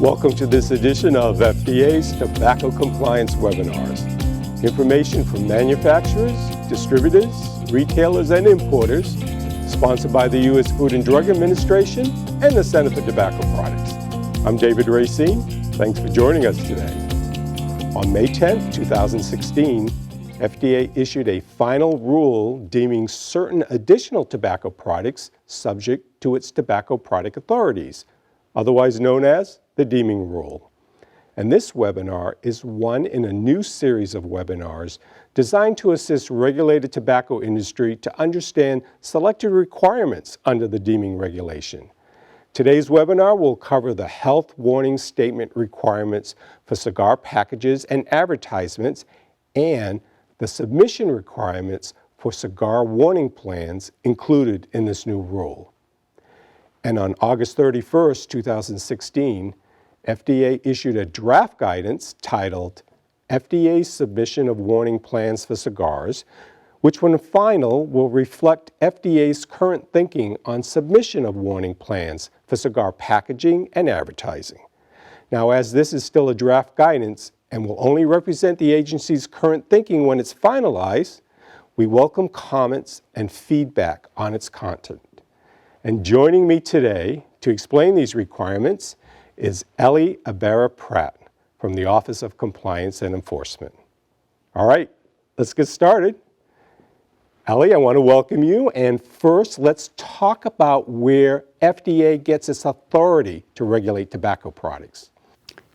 Welcome to this edition of FDA's Tobacco Compliance Webinars. Information from manufacturers, distributors, retailers, and importers, sponsored by the U.S. Food and Drug Administration and the Center for Tobacco Products. I'm David Racine. Thanks for joining us today. On May 10, 2016, FDA issued a final rule deeming certain additional tobacco products subject to its tobacco product authorities, otherwise known as the Deeming Rule. And this webinar is one in a new series of webinars designed to assist regulated tobacco industry to understand selected requirements under the Deeming regulation. Today's webinar will cover the health warning statement requirements for cigar packages and advertisements and the submission requirements for cigar warning plans included in this new rule. And on August 31st, 2016, FDA issued a draft guidance titled FDA Submission of Warning Plans for Cigars, which when final will reflect FDA's current thinking on submission of warning plans for cigar packaging and advertising. Now, as this is still a draft guidance and will only represent the agency's current thinking when it's finalized, we welcome comments and feedback on its content. And joining me today to explain these requirements is Ellie Ibarra-Pratt from the Office of Compliance and Enforcement. All right, let's get started. Ellie, I want to welcome you. And first, let's talk about where FDA gets its authority to regulate tobacco products.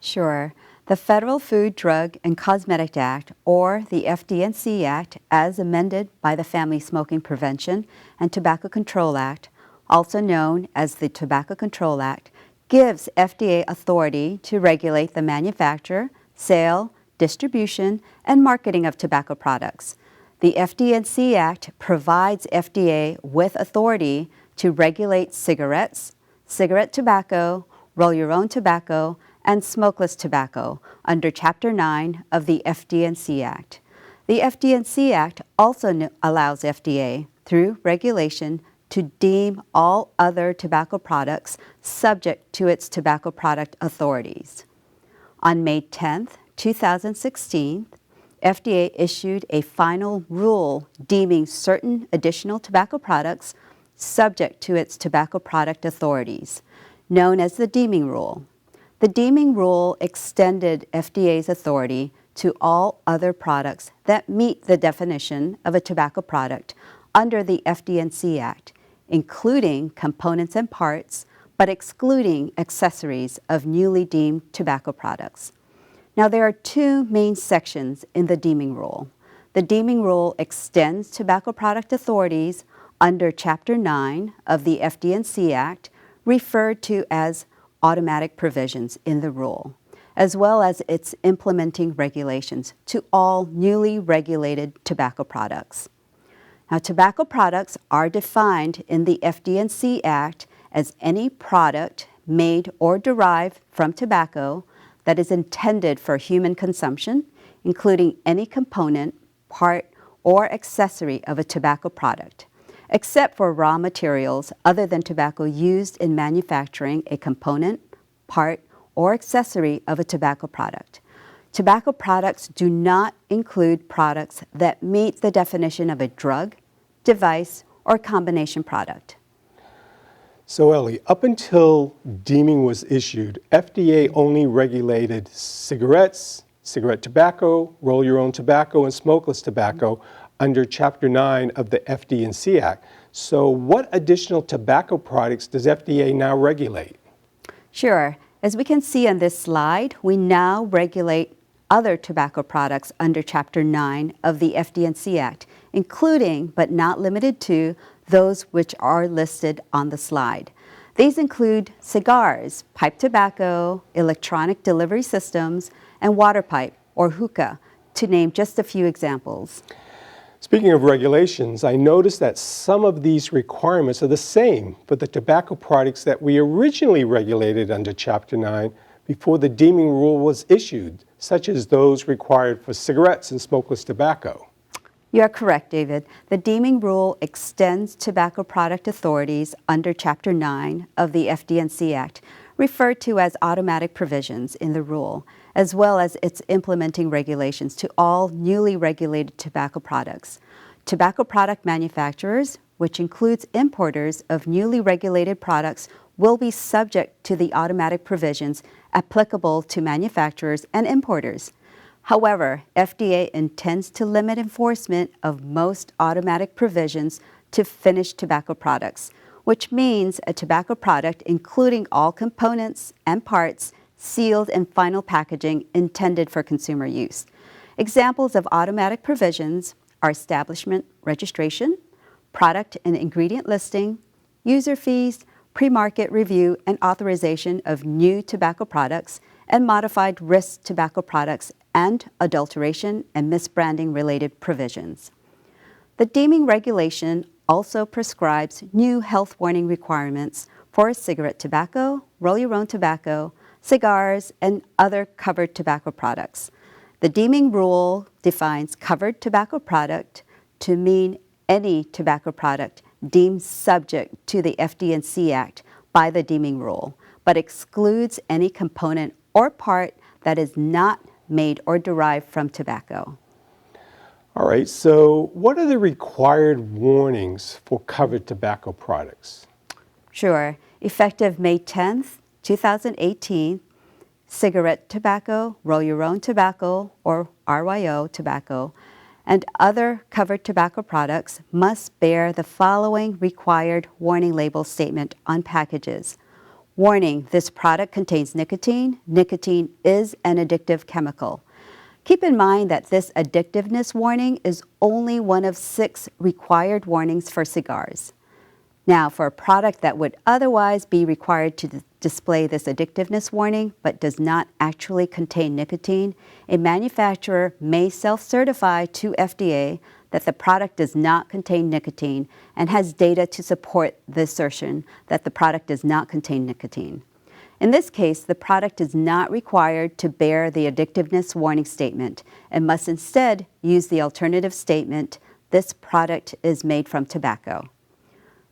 Sure. The Federal Food, Drug, and Cosmetic Act, or the FD&C Act, as amended by the Family Smoking Prevention and Tobacco Control Act, also known as the Tobacco Control Act, gives FDA authority to regulate the manufacture, sale, distribution, and marketing of tobacco products. The FD&C Act provides FDA with authority to regulate cigarettes, cigarette tobacco, roll-your-own tobacco, and smokeless tobacco under Chapter 9 of the FD&C Act. The FD&C Act also allows FDA, through regulation, to deem all other tobacco products subject to its tobacco product authorities. On May 10, 2016, FDA issued a final rule deeming certain additional tobacco products subject to its tobacco product authorities, known as the Deeming Rule. The Deeming Rule extended FDA's authority to all other products that meet the definition of a tobacco product under the FD&C Act, including components and parts, but excluding accessories of newly deemed tobacco products. Now, there are two main sections in the Deeming Rule. The Deeming Rule extends tobacco product authorities under Chapter 9 of the FD&C Act, referred to as automatic provisions in the rule, as well as its implementing regulations to all newly regulated tobacco products. Now, tobacco products are defined in the FD&C Act as any product made or derived from tobacco that is intended for human consumption, including any component, part, or accessory of a tobacco product, except for raw materials other than tobacco used in manufacturing a component, part, or accessory of a tobacco product. Tobacco products do not include products that meet the definition of a drug, device, or combination product. So Ellie, up until deeming was issued, FDA only regulated cigarettes, cigarette tobacco, roll-your-own tobacco, and smokeless tobacco under Chapter 9 of the FD&C Act. So what additional tobacco products does FDA now regulate? Sure. As we can see on this slide, we now regulate other tobacco products under Chapter 9 of the FD&C Act, including, but not limited to, those which are listed on the slide. These include cigars, pipe tobacco, electronic delivery systems, and water pipe, or hookah, to name just a few examples. Speaking of regulations, I noticed that some of these requirements are the same for the tobacco products that we originally regulated under Chapter 9 before the Deeming Rule was issued, such as those required for cigarettes and smokeless tobacco. You are correct, David. The Deeming Rule extends tobacco product authorities under Chapter 9 of the FD&C Act, referred to as automatic provisions in the rule, as well as its implementing regulations to all newly regulated tobacco products. Tobacco product manufacturers, which includes importers of newly regulated products, will be subject to the automatic provisions applicable to manufacturers and importers. However, FDA intends to limit enforcement of most automatic provisions to finished tobacco products, which means a tobacco product including all components and parts, sealed and final packaging intended for consumer use. Examples of automatic provisions are establishment registration, product and ingredient listing, user fees, pre-market review and authorization of new tobacco products, and modified risk tobacco products, and adulteration and misbranding related provisions. The Deeming regulation also prescribes new health warning requirements for cigarette tobacco, roll-your-own tobacco, cigars, and other covered tobacco products. The Deeming rule defines covered tobacco product to mean any tobacco product deemed subject to the FD&C Act by the Deeming rule, but excludes any component or part that is not made or derived from tobacco. All right, so what are the required warnings for covered tobacco products? Sure. Effective May 10th, 2018, cigarette tobacco, roll-your-own tobacco, or RYO tobacco, and other covered tobacco products must bear the following required warning label statement on packages. Warning, this product contains nicotine. Nicotine is an addictive chemical. Keep in mind that this addictiveness warning is only one of 6 required warnings for cigars. Now, for a product that would otherwise be required to display this addictiveness warning but does not actually contain nicotine, a manufacturer may self-certify to FDA that the product does not contain nicotine and has data to support the assertion that the product does not contain nicotine. In this case, the product is not required to bear the addictiveness warning statement and must instead use the alternative statement, this product is made from tobacco.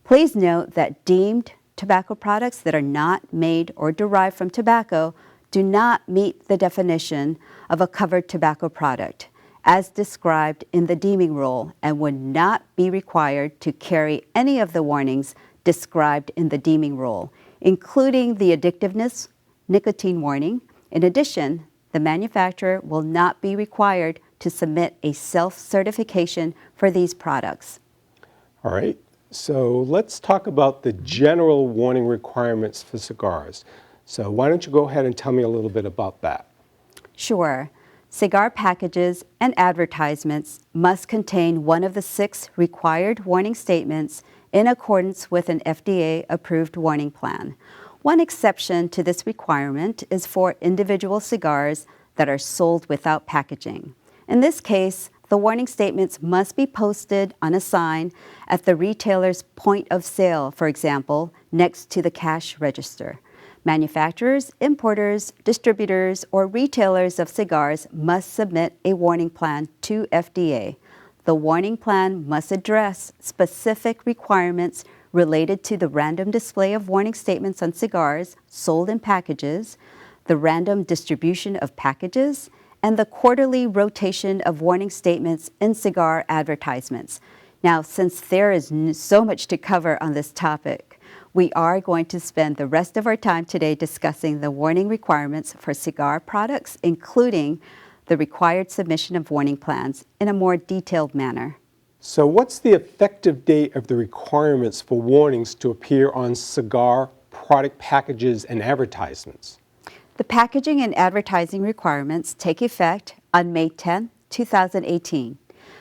Please note that deemed tobacco products that are not made or derived from tobacco do not meet the definition of a covered tobacco product, as described in the Deeming rule, and would not be required to carry any of the warnings described in the Deeming rule, including the addictiveness nicotine warning. In addition, the manufacturer will not be required to submit a self-certification for these products. All right, so let's talk about the general warning requirements for cigars. So why don't you go ahead and tell me a little bit about that? Sure. Cigar packages and advertisements must contain one of the 6 required warning statements in accordance with an FDA-approved warning plan. One exception to this requirement is for individual cigars that are sold without packaging. In this case, the warning statements must be posted on a sign at the retailer's point of sale, for example, next to the cash register. Manufacturers, importers, distributors, or retailers of cigars must submit a warning plan to FDA. The warning plan must address specific requirements related to the random display of warning statements on cigars sold in packages, the random distribution of packages, and the quarterly rotation of warning statements in cigar advertisements. Now, since there is so much to cover on this topic, we are going to spend the rest of our time today discussing the warning requirements for cigar products, including the required submission of warning plans in a more detailed manner. So what's the effective date of the requirements for warnings to appear on cigar product packages and advertisements? The packaging and advertising requirements take effect on May 10, 2018.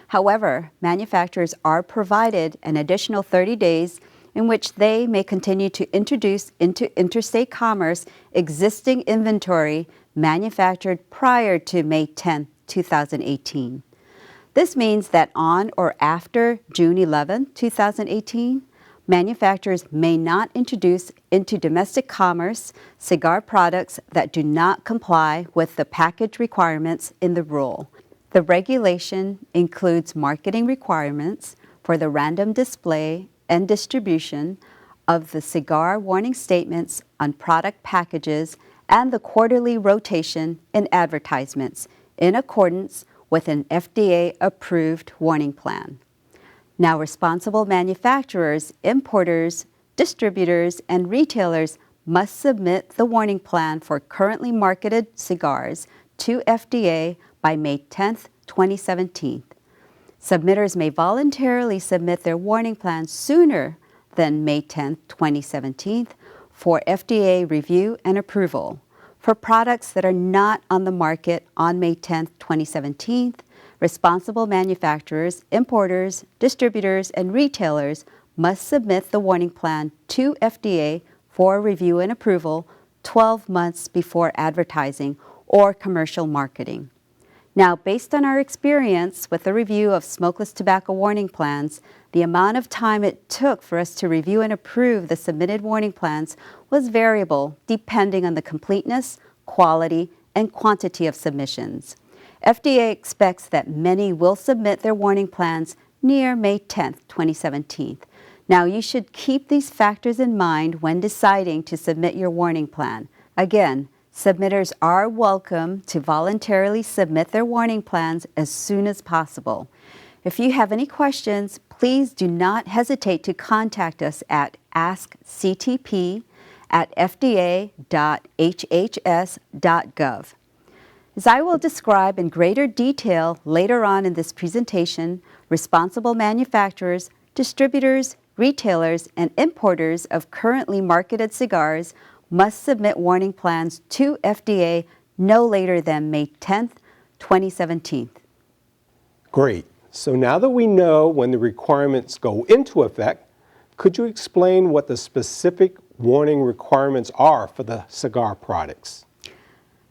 However, manufacturers are provided an additional 30 days in which they may continue to introduce into interstate commerce existing inventory manufactured prior to May 10, 2018. This means that on or after June 11, 2018, manufacturers may not introduce into domestic commerce cigar products that do not comply with the package requirements in the rule. The regulation includes marketing requirements for the random display and distribution of the cigar warning statements on product packages and the quarterly rotation in advertisements in accordance with an FDA-approved warning plan. Now, responsible manufacturers, importers, distributors, and retailers must submit the warning plan for currently marketed cigars to FDA by May 10, 2017. Submitters may voluntarily submit their warning plans sooner than May 10, 2017 for FDA review and approval. For products that are not on the market on May 10, 2017, responsible manufacturers, importers, distributors, and retailers must submit the warning plan to FDA for review and approval 12 months before advertising or commercial marketing. Now, based on our experience with the review of smokeless tobacco warning plans, the amount of time it took for us to review and approve the submitted warning plans was variable depending on the completeness, quality, and quantity of submissions. FDA expects that many will submit their warning plans near May 10, 2017. Now, you should keep these factors in mind when deciding to submit your warning plan. Again, submitters are welcome to voluntarily submit their warning plans as soon as possible. If you have any questions, please do not hesitate to contact us at askctp@fda.hhs.gov. As I will describe in greater detail later on in this presentation, responsible manufacturers, distributors, retailers, and importers of currently marketed cigars must submit warning plans to FDA no later than May 10, 2017. Great. So now that we know when the requirements go into effect, could you explain what the specific warning requirements are for the cigar products?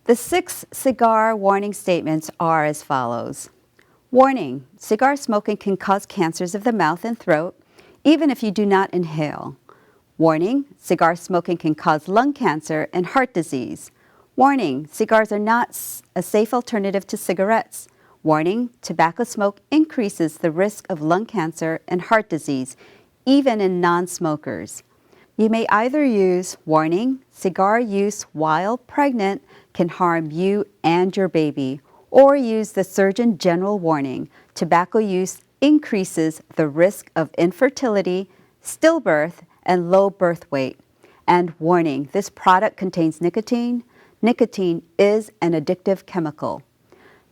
The 6 cigar warning statements are as follows. Warning: cigar smoking can cause cancers of the mouth and throat, even if you do not inhale. Warning: cigar smoking can cause lung cancer and heart disease. Warning: cigars are not a safe alternative to cigarettes. Warning: tobacco smoke increases the risk of lung cancer and heart disease, even in non-smokers. You may either use warning: cigar use while pregnant can harm you and your baby, or use the Surgeon General warning: tobacco use increases the risk of infertility, stillbirth, and low birth weight. And warning: this product contains nicotine. Nicotine is an addictive chemical.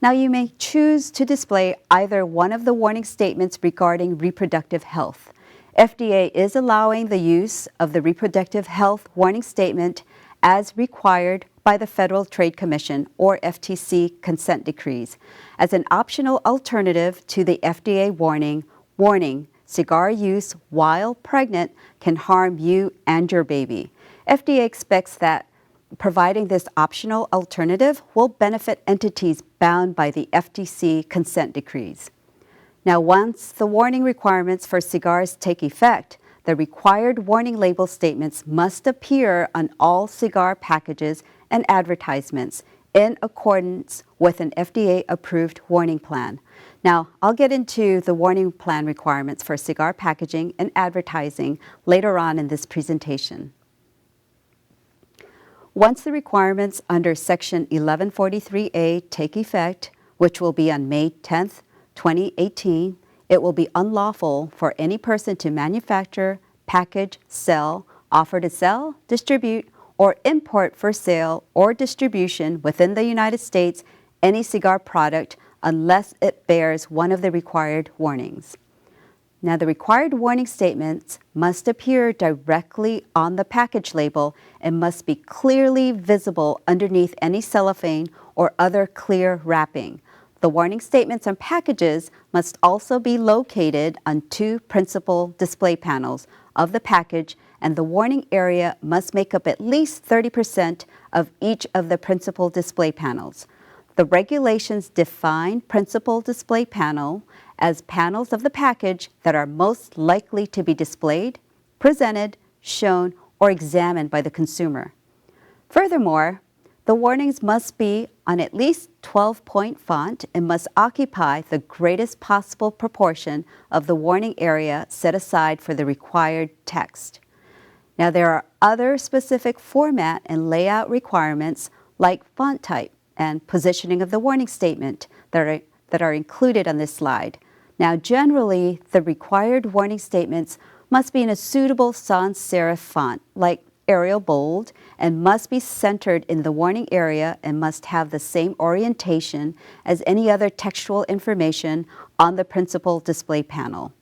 Now, you may choose to display either one of the warning statements regarding reproductive health. FDA is allowing the use of the reproductive health warning statement as required by the Federal Trade Commission, or FTC, consent decrees as an optional alternative to the FDA warning: cigar use while pregnant can harm you and your baby. FDA expects that providing this optional alternative will benefit entities bound by the FTC consent decrees. Now, once the warning requirements for cigars take effect, the required warning label statements must appear on all cigar packages and advertisements in accordance with an FDA-approved warning plan. Now, I'll get into the warning plan requirements for cigar packaging and advertising later on in this presentation. Once the requirements under Section 1143A take effect, which will be on May 10, 2018, it will be unlawful for any person to manufacture, package, sell, offer to sell, distribute, or import for sale or distribution within the United States any cigar product unless it bears one of the required warnings. Now, the required warning statements must appear directly on the package label and must be clearly visible underneath any cellophane or other clear wrapping. The warning statements on packages must also be located on 2 principal display panels of the package, and the warning area must make up at least 30% of each of the principal display panels. The regulations define principal display panel as panels of the package that are most likely to be displayed, presented, shown, or examined by the consumer. Furthermore, the warnings must be on at least 12-point font and must occupy the greatest possible proportion of the warning area set aside for the required text. Now, there are other specific format and layout requirements like font type and positioning of the warning statement that are included on this slide. Now, generally, the required warning statements must be in a suitable sans serif font, like Arial Bold, and must be centered in the warning area and must have the same orientation as any other textual information on the principal display panel.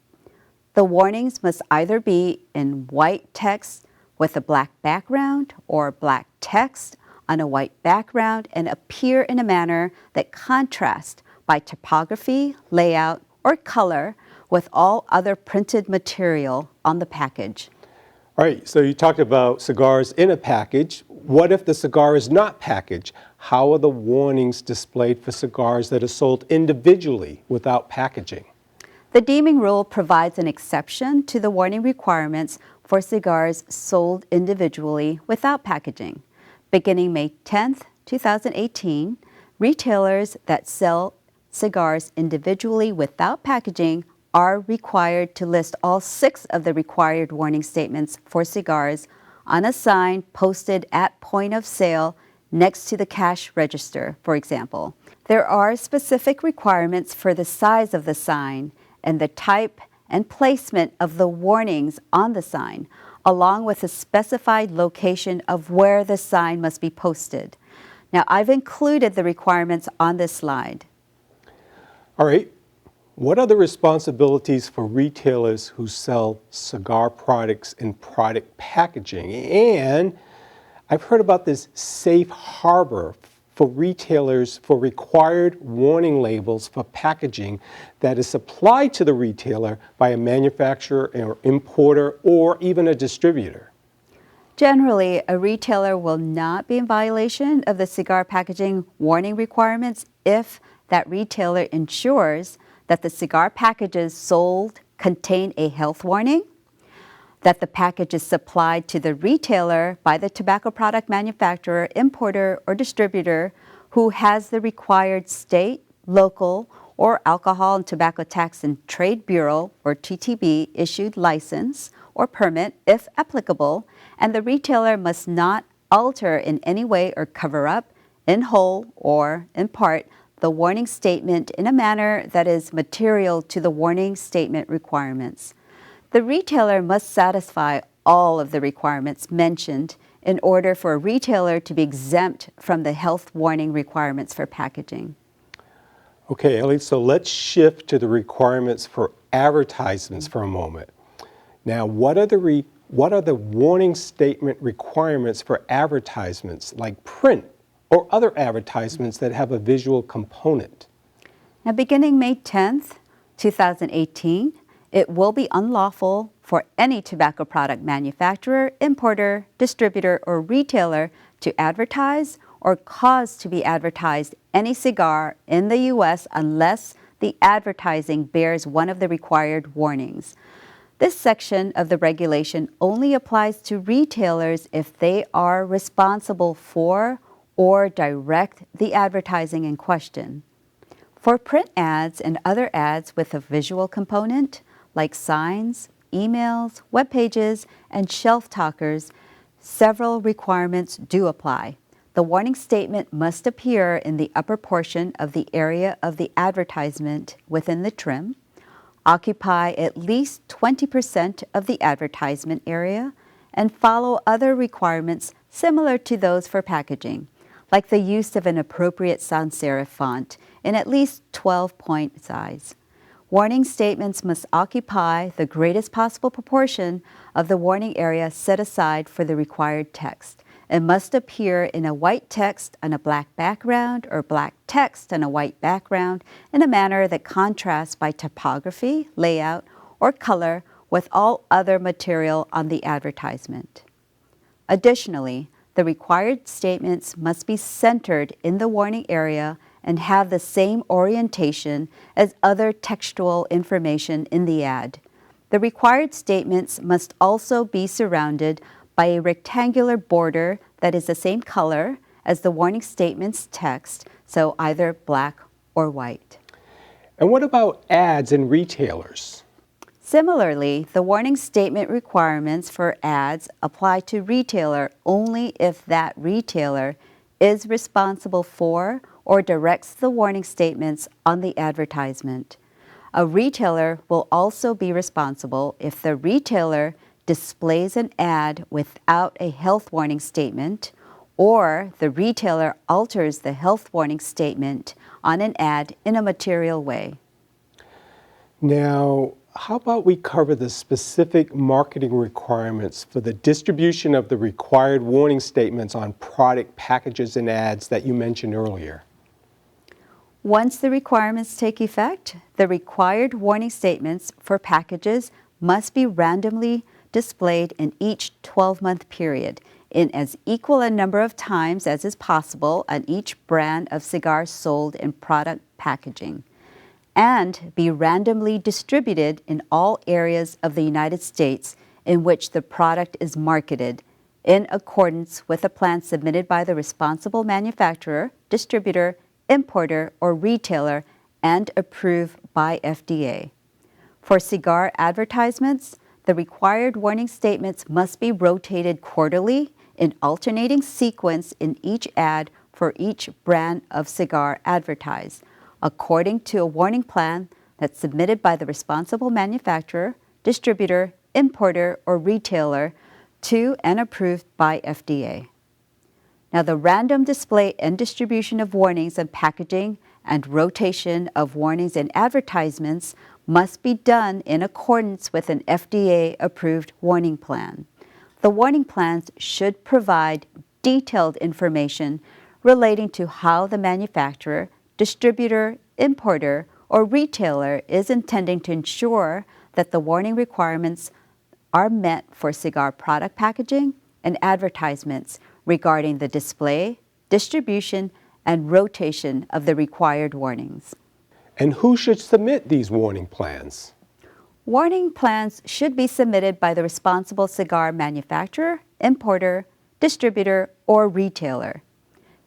The warnings must either be in white text with a black background or black text on a white background and appear in a manner that contrasts by typography, layout, or color with all other printed material on the package. All right, so you talked about cigars in a package. What if the cigar is not packaged? How are the warnings displayed for cigars that are sold individually without packaging? The Deeming rule provides an exception to the warning requirements for cigars sold individually without packaging. Beginning May 10, 2018, retailers that sell cigars individually without packaging are required to list all 6 of the required warning statements for cigars on a sign posted at point of sale next to the cash register, for example. There are specific requirements for the size of the sign and the type and placement of the warnings on the sign, along with a specified location of where the sign must be posted. Now, I've included the requirements on this slide. All right, what are the responsibilities for retailers who sell cigar products in product packaging? And I've heard about this safe harbor for retailers for required warning labels for packaging that is supplied to the retailer by a manufacturer or importer or even a distributor. Generally, a retailer will not be in violation of the cigar packaging warning requirements if that retailer ensures that the cigar packages sold contain a health warning, that the package is supplied to the retailer by the tobacco product manufacturer, importer, or distributor who has the required state, local, or Alcohol and Tobacco Tax and Trade Bureau, or TTB, issued license or permit, if applicable, and the retailer must not alter in any way or cover up, in whole or in part, the warning statement in a manner that is material to the warning statement requirements. The retailer must satisfy all of the requirements mentioned in order for a retailer to be exempt from the health warning requirements for packaging. Okay, Ellie, so let's shift to the requirements for advertisements for a moment. Now, what are the warning statement requirements for advertisements like print or other advertisements that have a visual component? Now, beginning May 10th, 2018, it will be unlawful for any tobacco product manufacturer, importer, distributor, or retailer to advertise or cause to be advertised any cigar in the U.S. unless the advertising bears one of the required warnings. This section of the regulation only applies to retailers if they are responsible for or direct the advertising in question. For print ads and other ads with a visual component, like signs, emails, web pages, and shelf talkers, several requirements do apply. The warning statement must appear in the upper portion of the area of the advertisement within the trim, occupy at least 20% of the advertisement area, and follow other requirements similar to those for packaging, like the use of an appropriate sans serif font in at least 12-point size. Warning statements must occupy the greatest possible proportion of the warning area set aside for the required text. It must appear in a white text on a black background or black text on a white background in a manner that contrasts by typography, layout, or color with all other material on the advertisement. Additionally, the required statements must be centered in the warning area and have the same orientation as other textual information in the ad. The required statements must also be surrounded by a rectangular border that is the same color as the warning statement's text, so either black or white. And what about ads and retailers? Similarly, the warning statement requirements for ads apply to retailer only if that retailer is responsible for or directs the warning statements on the advertisement. A retailer will also be responsible if the retailer displays an ad without a health warning statement, or the retailer alters the health warning statement on an ad in a material way. Now, how about we cover the specific marketing requirements for the distribution of the required warning statements on product packages and ads that you mentioned earlier? Once the requirements take effect, the required warning statements for packages must be randomly displayed in each 12-month period in as equal a number of times as is possible on each brand of cigars sold in product packaging, and be randomly distributed in all areas of the United States in which the product is marketed, in accordance with a plan submitted by the responsible manufacturer, distributor, importer, or retailer and approved by FDA. For cigar advertisements, the required warning statements must be rotated quarterly in alternating sequence in each ad for each brand of cigar advertised, according to a warning plan that's submitted by the responsible manufacturer, distributor, importer, or retailer to and approved by FDA. Now, the random display and distribution of warnings and packaging and rotation of warnings and advertisements must be done in accordance with an FDA-approved warning plan. The warning plans should provide detailed information relating to how the manufacturer, distributor, importer, or retailer is intending to ensure that the warning requirements are met for cigar product packaging and advertisements regarding the display, distribution, and rotation of the required warnings. And who should submit these warning plans? Warning plans should be submitted by the responsible cigar manufacturer, importer, distributor, or retailer.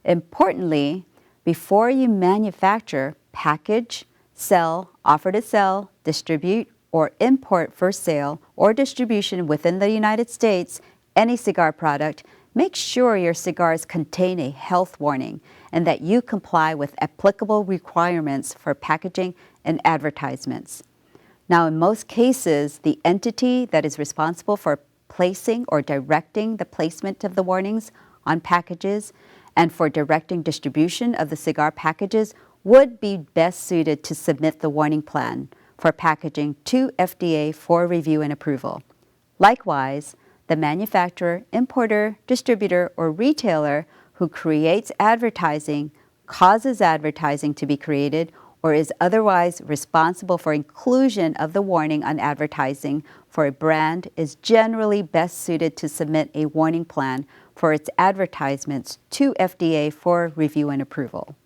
Importantly, before you manufacture, package, sell, offer to sell, distribute, or import for sale or distribution within the United States any cigar product, make sure your cigars contain a health warning and that you comply with applicable requirements for packaging and advertisements. Now, in most cases, the entity that is responsible for placing or directing the placement of the warnings on packages and for directing distribution of the cigar packages would be best suited to submit the warning plan for packaging to FDA for review and approval. Likewise, the manufacturer, importer, distributor, or retailer who creates advertising, causes advertising to be created, or is otherwise responsible for inclusion of the warning on advertising for a brand is generally best suited to submit a warning plan for its advertisements to FDA for review and approval.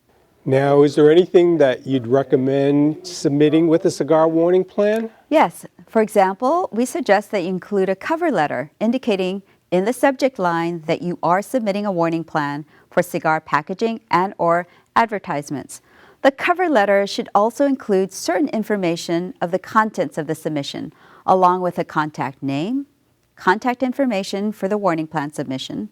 Now, is there anything that you'd recommend submitting with a cigar warning plan? Yes. For example, we suggest that you include a cover letter indicating in the subject line that you are submitting a warning plan for cigar packaging and or advertisements. The cover letter should also include certain information of the contents of the submission, along with a contact name, contact information for the warning plan submission.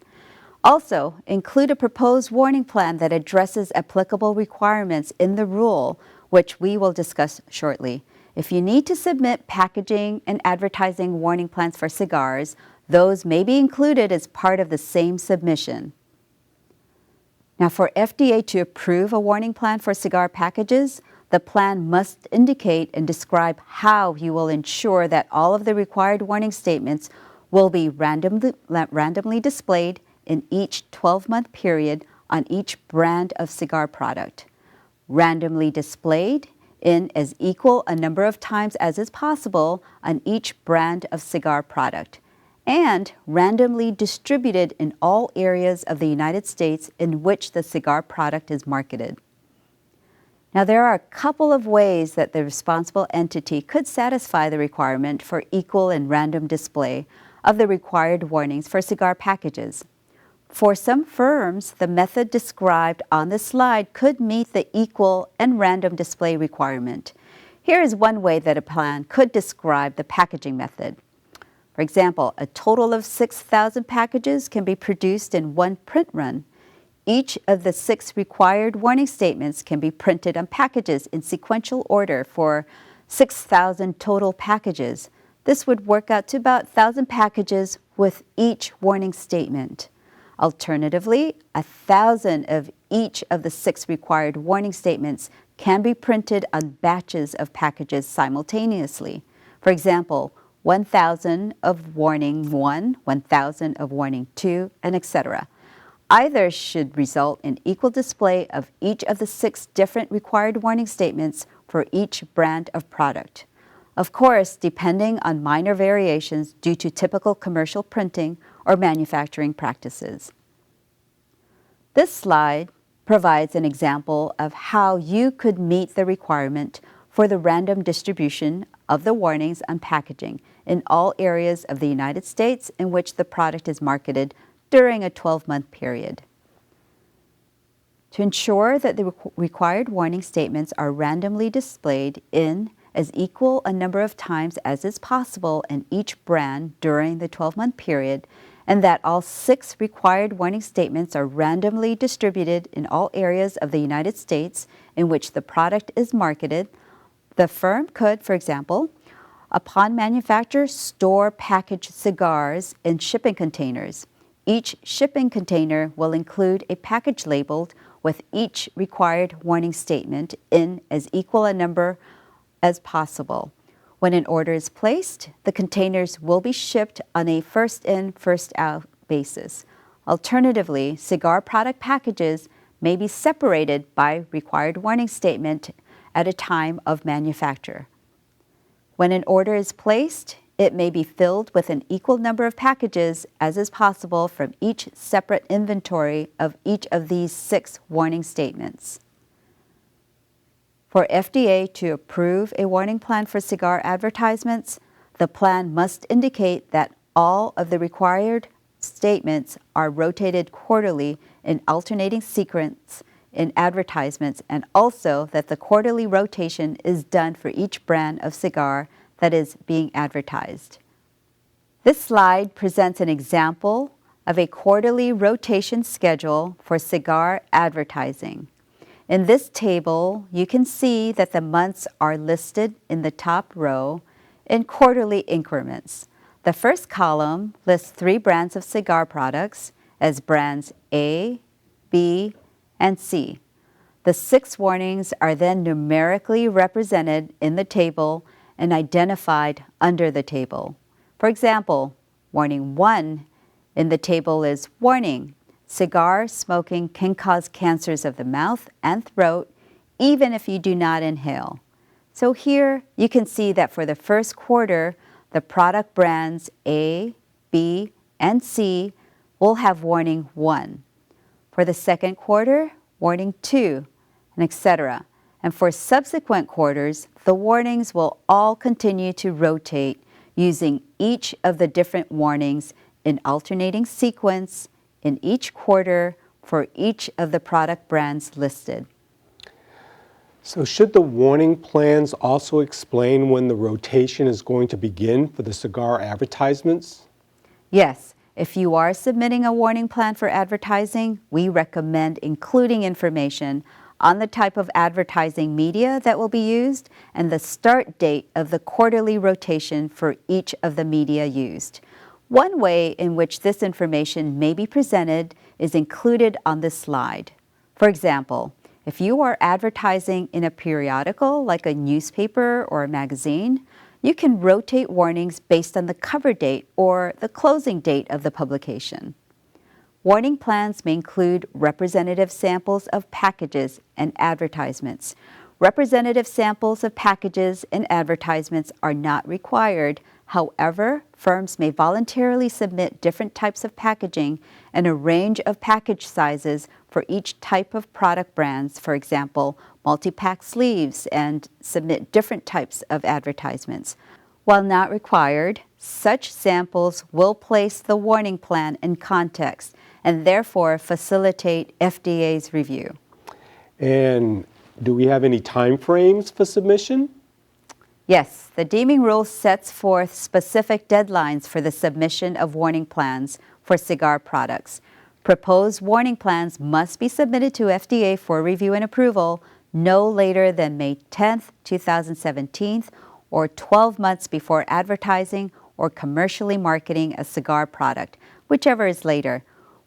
Also, include a proposed warning plan that addresses applicable requirements in the rule, which we will discuss shortly. If you need to submit packaging and advertising warning plans for cigars, those may be included as part of the same submission. Now, for FDA to approve a warning plan for cigar packages, the plan must indicate and describe how you will ensure that all of the required warning statements will be randomly displayed in each 12-month period on each brand of cigar product, randomly displayed in as equal a number of times as is possible on each brand of cigar product, and randomly distributed in all areas of the United States in which the cigar product is marketed. Now, there are a couple of ways that the responsible entity could satisfy the requirement for equal and random display of the required warnings for cigar packages. For some firms, the method described on the slide could meet the equal and random display requirement. Here is one way that a plan could describe the packaging method. For example, a total of 6,000 packages can be produced in one print run. Each of the 6 required warning statements can be printed on packages in sequential order for 6,000 total packages. This would work out to about 1,000 packages with each warning statement. Alternatively, 1,000 of each of the 6 required warning statements can be printed on batches of packages simultaneously. For example, 1,000 of warning 1, 1,000 of warning 2, and etc. Either should result in equal display of each of the 6 different required warning statements for each brand of product. Of course, depending on minor variations due to typical commercial printing or manufacturing practices. This slide provides an example of how you could meet the requirement for the random distribution of the warnings on packaging in all areas of the United States in which the product is marketed during a 12-month period. To ensure that the required warning statements are randomly displayed in as equal a number of times as is possible in each brand during the 12-month period, and that all 6 required warning statements are randomly distributed in all areas of the United States in which the product is marketed, the firm could, for example, upon manufacture, store packaged cigars in shipping containers. Each shipping container will include a package labeled with each required warning statement in as equal a number as possible. When an order is placed, the containers will be shipped on a first-in, first-out basis. Alternatively, cigar product packages may be separated by required warning statement at a time of manufacture. When an order is placed, it may be filled with an equal number of packages as is possible from each separate inventory of each of these 6 warning statements. For FDA to approve a warning plan for cigar advertisements, the plan must indicate that all of the required statements are rotated quarterly in alternating sequence in advertisements, and also that the quarterly rotation is done for each brand of cigar that is being advertised. This slide presents an example of a quarterly rotation schedule for cigar advertising. In this table, you can see that the months are listed in the top row in quarterly increments. The first column lists 3 brands of cigar products as brands A, B, and C. The 6 warnings are then numerically represented in the table and identified under the table. For example, warning 1 in the table is warning: cigar smoking can cause cancers of the mouth and throat even if you do not inhale. So here you can see that for the first quarter, the product brands A, B, and C will have warning 1. For the second quarter, warning 2, and etc. And for subsequent quarters, the warnings will all continue to rotate using each of the different warnings in alternating sequence in each quarter for each of the product brands listed. So should the warning plans also explain when the rotation is going to begin for the cigar advertisements? Yes, if you are submitting a warning plan for advertising, we recommend including information on the type of advertising media that will be used and the start date of the quarterly rotation for each of the media used. One way in which this information may be presented is included on this slide. For example, if you are advertising in a periodical like a newspaper or a magazine, you can rotate warnings based on the cover date or the closing date of the publication. Warning plans may include representative samples of packages and advertisements. Representative samples of packages and advertisements are not required. However, firms may voluntarily submit different types of packaging and a range of package sizes for each type of product brands, for example, multi-pack sleeves, and submit different types of advertisements. While not required, such samples will place the warning plan in context and therefore facilitate FDA's review. And do we have any time frames for submission? Yes, the Deeming rule sets forth specific deadlines for the submission of warning plans for cigar products. Proposed warning plans must be submitted to FDA for review and approval no later than May 10, 2017, or 12 months before advertising or commercially marketing a cigar product, whichever is later.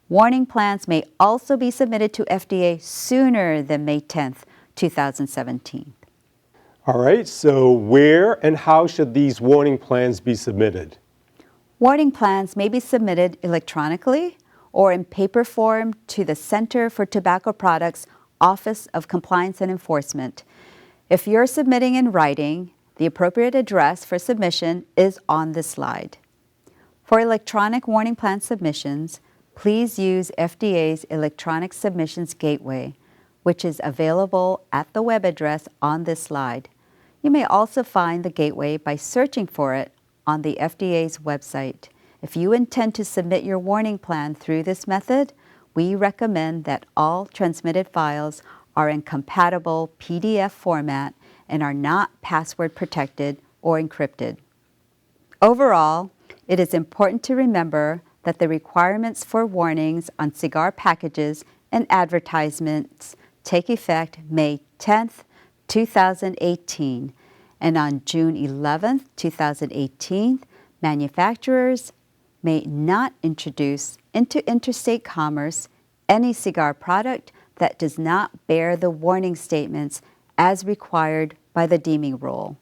Warning plans may also be submitted to FDA sooner than May 10, 2017. All right, so where and how should these warning plans be submitted? Warning plans may be submitted electronically or in paper form to the Center for Tobacco Products Office of Compliance and Enforcement. If you're submitting in writing, the appropriate address for submission is on this slide. For electronic warning plan submissions, please use FDA's Electronic Submissions Gateway, which is available at the web address on this slide. You may also find the gateway by searching for it on the FDA's website. If you intend to submit your warning plan through this method, we recommend that all transmitted files are in compatible PDF format and are not password protected or encrypted. Overall, it is important to remember that the requirements for warnings on cigar packages and advertisements take effect May 10th, 2018, and on June 11th, 2018, manufacturers may not introduce into interstate commerce any cigar product that does not bear the warning statements as required by the Deeming rule.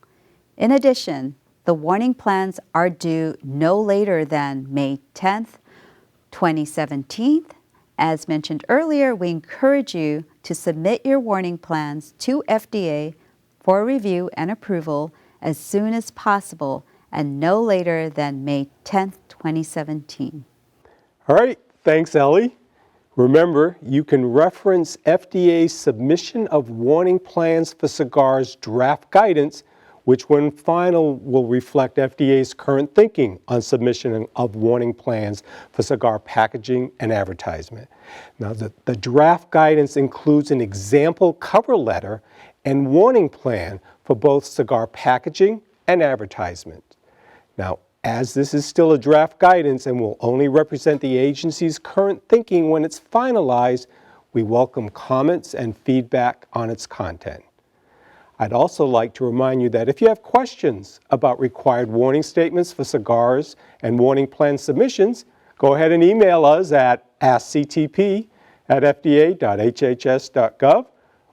In addition, the warning plans are due no later than May 10th, 2017. As mentioned earlier, we encourage you to submit your warning plans to FDA for review and approval as soon as possible and no later than May 10th, 2017. All right, thanks, Ellie. Remember, you can reference FDA's submission of warning plans for cigars draft guidance, which when final will reflect FDA's current thinking on submission of warning plans for cigar packaging and advertisement. Now, the draft guidance includes an example cover letter and warning plan for both cigar packaging and advertisement. Now, as this is still a draft guidance and will only represent the agency's current thinking when it's finalized, we welcome comments and feedback on its content. I'd also like to remind you that if you have questions about required warning statements for cigars and warning plan submissions, go ahead and email us at askctp@fda.hhs.gov,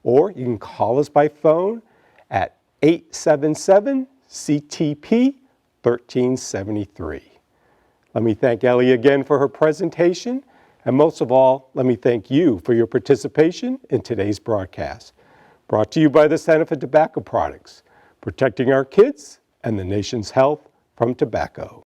or you can call us by phone at 877-CTP-1373. Let me thank Ellie again for her presentation, and most of all, let me thank you for your participation in today's broadcast. Brought to you by the Center for Tobacco Products, protecting our kids and the nation's health from tobacco.